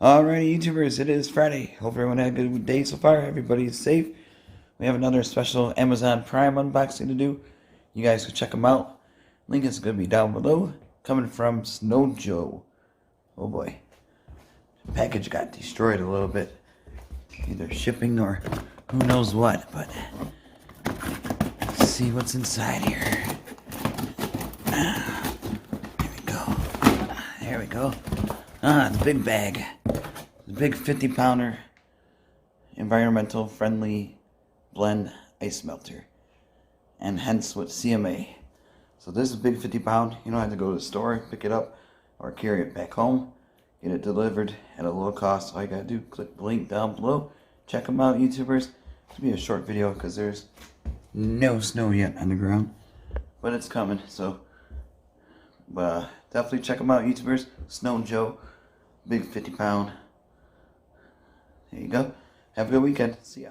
Alrighty, YouTubers, it is Friday. Hope everyone had a good day so far. Everybody is safe. We have another special Amazon Prime unboxing to do. You guys can check them out. Link is going to be down below. Coming from Snow Joe. Oh boy. The package got destroyed a little bit. Either shipping or who knows what. But let's see what's inside here. There we go. There we go. The big bag. The big 50-pounder environmental friendly blend ice melter. And hence with CMA. So this is a big 50-pound. You don't have to go to the store, pick it up, or carry it back home. Get it delivered at a low cost. All you gotta do, click the link down below. Check them out, YouTubers. This will be a short video because there's no snow yet on the ground. But it's coming, so definitely check them out, YouTubers. Snow Joe. Big 50-pound. There you go. Have a good weekend. See ya.